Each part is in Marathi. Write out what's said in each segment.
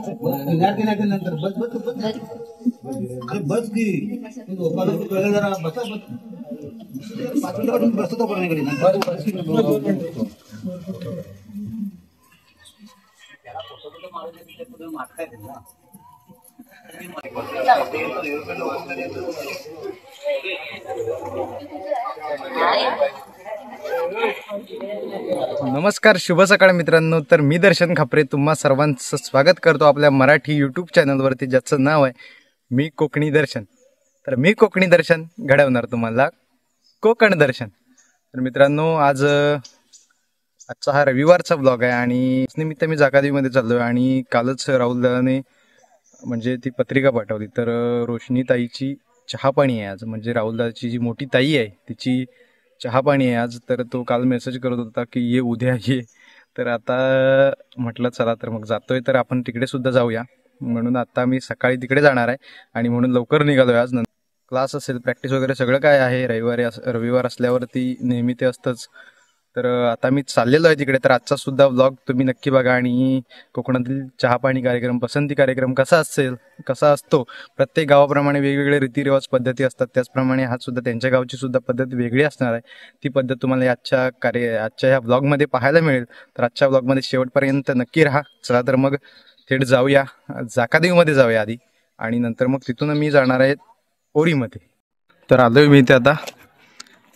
नंतर बस बस बस अरे बस की जरा बसा बस 5 मिनिट बसतो कोणाकडे नमस्कार, शुभ सकाळ मित्रांनो. तर मी दर्शन खापरे तुम्हा सर्वांचं स्वागत करतो आपल्या मराठी यूट्यूब चॅनलवरती, ज्याचं नाव आहे मी कोकणी दर्शन. तर मी कोकणी दर्शन घडवणार तुम्हाला कोकण दर्शन. तर मित्रांनो, आजचा हा रविवारचा ब्लॉग आहे आणि निमित्त मी जागादेवीमध्ये चाललोय आणि कालच राहुल दादाने म्हणजे ती पत्रिका पाठवली. तर रोशनी ताईची चहापाणी आहे आज, म्हणजे राहुल दादाची जी मोठी ताई आहे तिची चहापाणी आहे आज. तर तो काल मेसेज करत होता की ये उद्या ये. तर आता म्हटलं चला तर मग जातोय, तर आपण तिकडे सुद्धा जाऊया. म्हणून आता मी सकाळी तिकडे जाणार आहे आणि म्हणून लवकर निघालोय. आज क्लास असेल, प्रॅक्टिस वगैरे सगळं काय आहे. रविवार असल्यावरती नेहमी ते असतंच. तर आता मी चाललेलो आहे तिकडे. तर आजचा सुद्धा व्लॉग तुम्ही नक्की बघा आणि कोकणातील चहापाणी कार्यक्रम, पसंती कार्यक्रम कसा असतो. प्रत्येक गावाप्रमाणे वेगवेगळे रीतिरिवाज पद्धती असतात, त्याचप्रमाणे हा सुद्धा त्यांच्या गावची सुद्धा पद्धत वेगळी असणार आहे. ती पद्धत तुम्हाला आजच्या ह्या व्लॉगमध्ये पाहायला मिळेल. तर आजच्या व्लॉगमध्ये शेवटपर्यंत नक्की राहा. चला तर मग थेट जाऊया, जाकादेवीमध्ये जाऊया आधी आणि नंतर मग तिथून मी जाणार आहे ओरीमध्ये. तर आलोय मी इथे आता.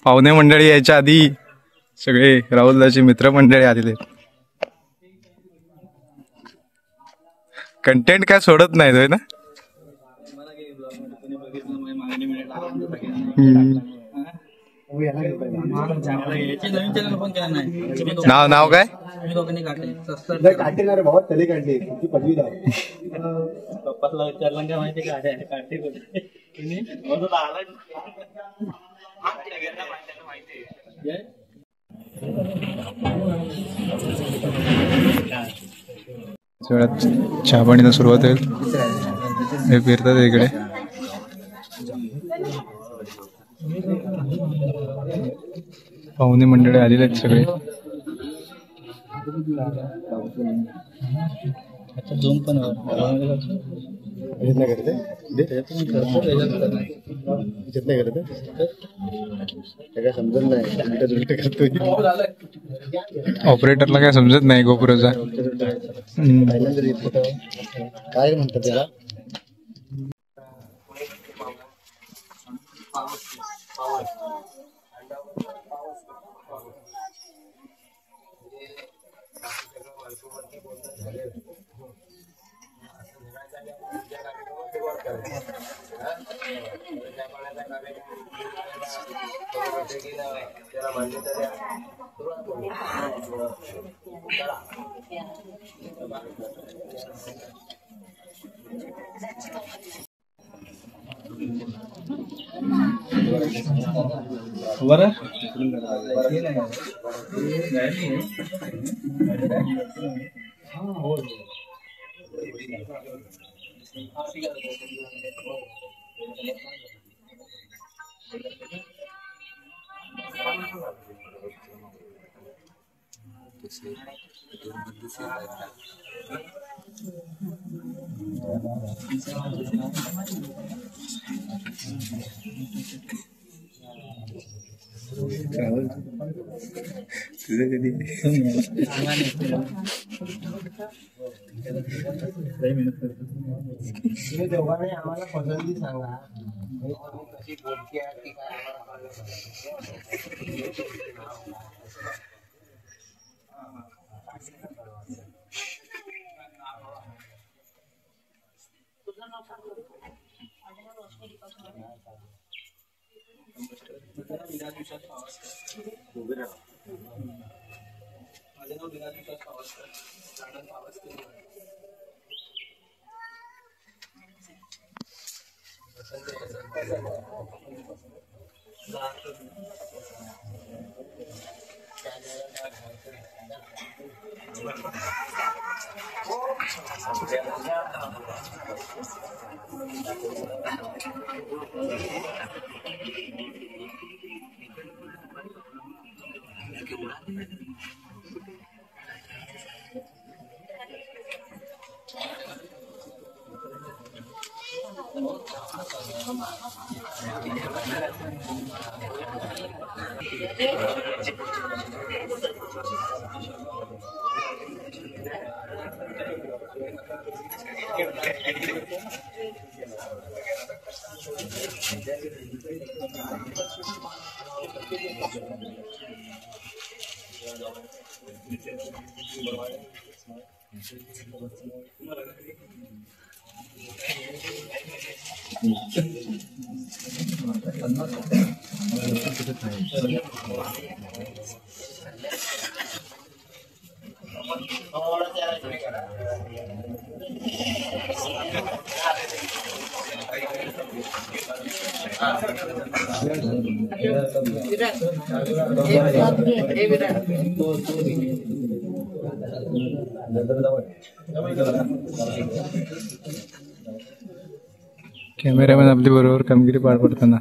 पाहुणे मंडळी यायच्या आधी सगळे राहुलदाची मित्रमंडळी आलेले. कंटेंट काय सोडत नाही होय ना. नाव काय पप्पाला विचारलं काय माहिती चहा पाणीला सुरुवात होईल. हे फिरतात इकडे. पाहुणे मंडळी आलेले आहेत सगळे. ऑपरेटरला काय समजत नाही गोपुराचा. काय म्हणतात त्याला. बरं दोघांनी आम्हाला पसंती सांगा. कशी बोलकी आहे ती काय कॅमेरामॅन आपली बरोबर कामगिरी पार पडताना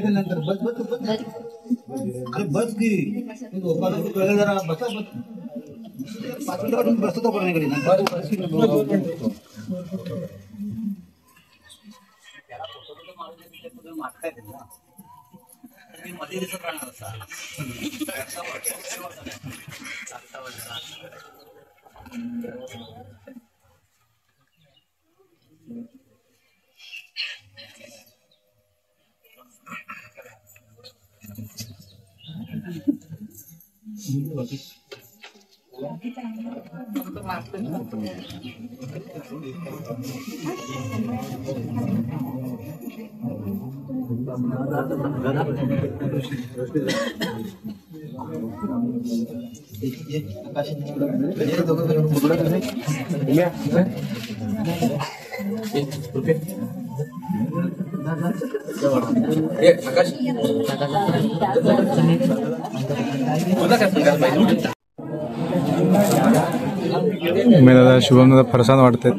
नंतर बस बस बस अरे बस की जरा बसा बस 5 मिनिटं बसतो पर्यंत मध्ये दिसत राहणार दादा शुभम दादा फरसान वाटतात.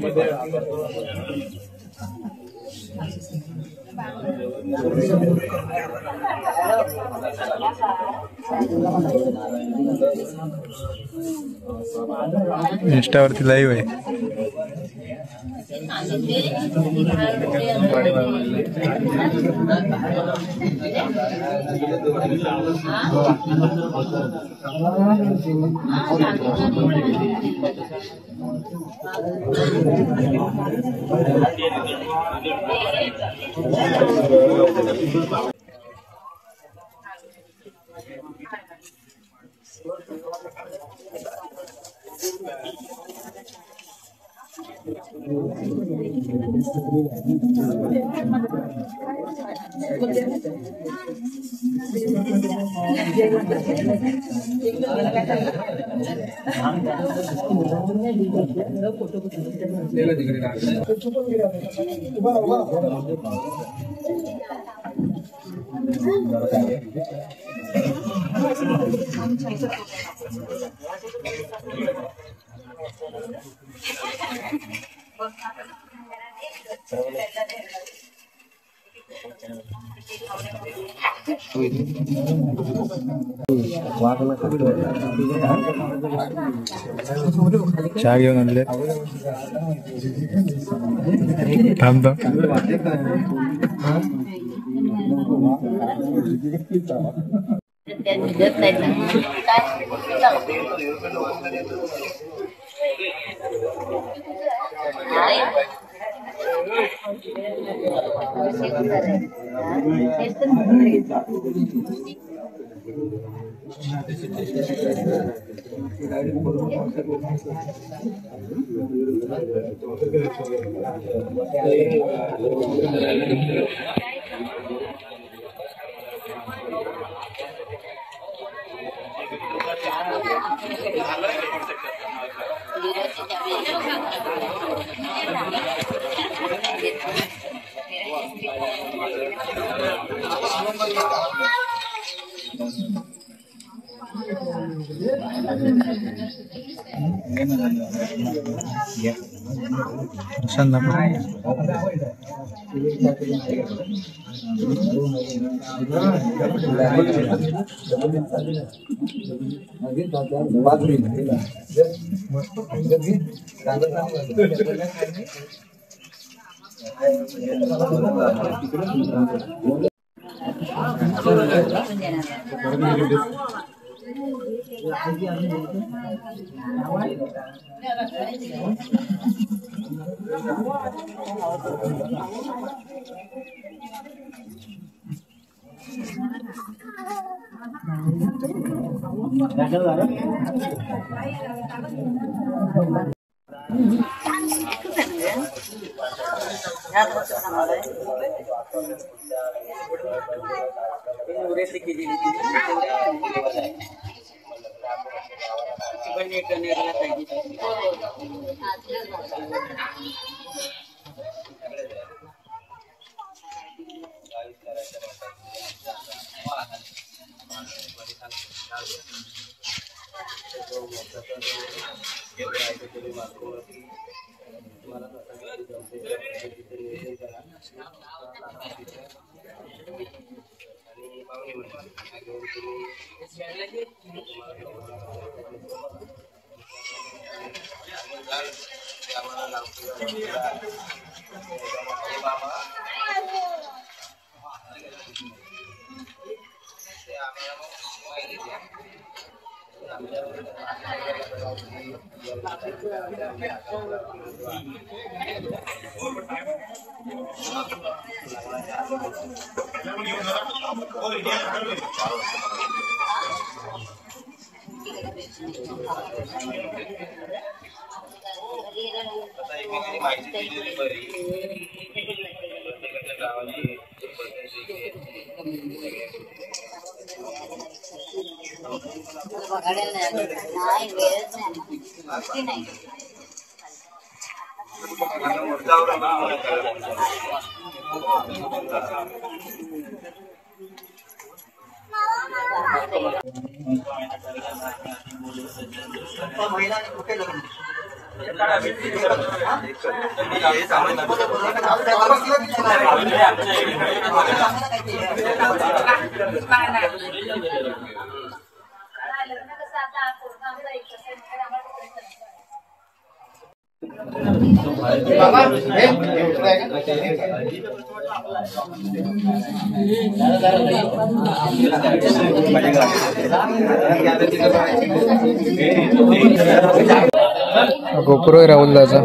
इंस्टावरती लाईव्ह आहे. चहा घेऊन आणले. थांब गोपुर राहुल दादा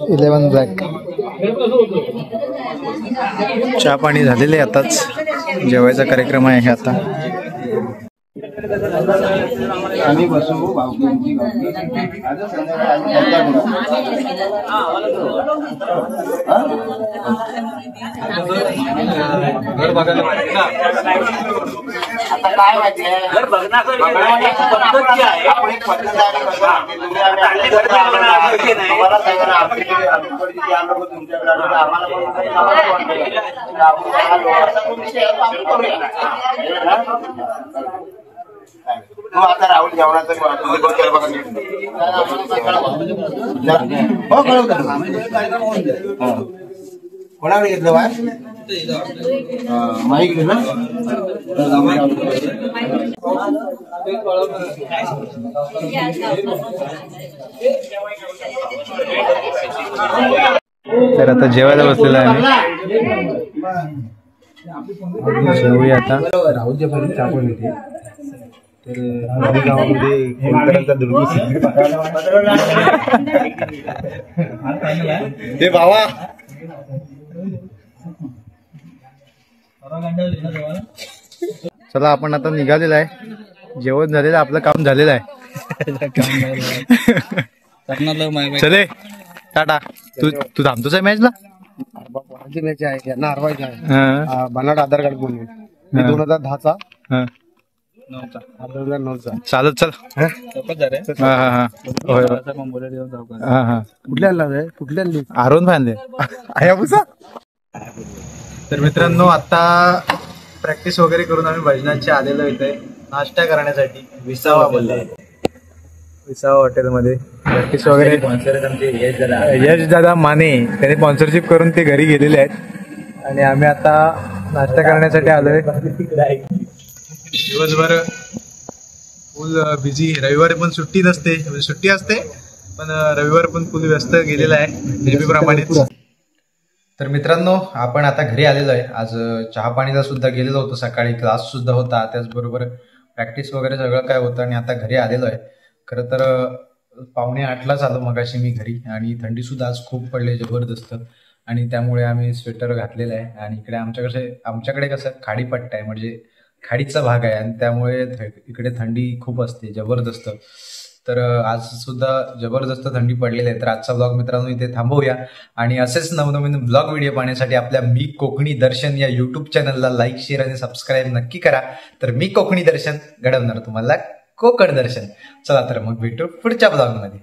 इलेवन ब्लॅक चहा पाणी झालेले आताच जेवायचा कार्यक्रम आहे आता आम्ही बसू भावकींची आज घर बघायला माहिती ना आता काय वाटलं घर बघणार आपण एक पद्धत आता राहुल जेवणाचं कोणाकडे घेतलं बाय माईक ना तर आता जेवायला बसलेला आहे जेवूया आता राहुलच्या पर्यंत चहा पण येते तर आम्ही गावामध्ये कोणकरांचा दुर्ग ते बाबा चला आपण आता निघालेलं आहे, जेवण झालेलं, आपलं काम झालेलं आहे. चले टाटा. तू थांबतोच आहे मॅचला? मॅच आहे, यांना हरवायचं आहे. बनाड आधार कार्ड बोलून मी 2010चा 2009चा चालत चल. कुठल्या आणला कुठल्या आणली आरोन फांदे आयाबुसा. तर मित्रांनो आता प्रॅक्टिस वगैरे करून आम्ही भजनाची आलेलो इथे नाश्ता करण्यासाठी विसावा हॉटेलमध्ये. प्रॅक्टिस वगैरे यश दादा माने त्याने स्पॉन्सरशिप करून ते घरी गेलेले आहेत आणि आम्ही आता नाश्ता करण्यासाठी आलोय. दिवसभर फुल बिझी. रविवारी पण सुट्टी नसते, म्हणजे सुट्टी असते पण रविवार पण फुल व्यस्त गेलेला आहे नेहमीप्रमाणेच. तर मित्रांनो आपण आता घरी आलेलो आहे. आज चहा पाणीला सुद्धा गेलेलो होतो, सकाळी क्लास सुद्धा होता, त्याचबरोबर प्रॅक्टिस वगैरे सगळं काय होतं आणि आता घरी आलेलो आहे. खरं तर 7:45 आलो मगाशी मी घरी आणि थंडी सुद्धा आज खूप पडली जबरदस्त आणि त्यामुळे आम्ही स्वेटर घातलेलं आहे. आणि इकडे आमच्याकडे कसं खाडीपट्टा आहे, म्हणजे खाडीचा भाग आहे आणि त्यामुळे इकडे थंडी खूप असते जबरदस्त. तर आज सुद्धा जबरदस्त थंडी पडलेली आहे. तर आजचा ब्लॉग मित्रांनो इथे थांबवूया आणि असेच नवनवीन ब्लॉग व्हिडिओ पाहण्यासाठी आपल्या मी कोकणी दर्शन या यूट्यूब चॅनलला लाईक, शेअर आणि सबस्क्राईब नक्की करा. तर मी कोकणी दर्शन घडवणार तुम्हाला कोकण दर्शन. चला तर मग भेटू पुढच्या ब्लॉगमध्ये.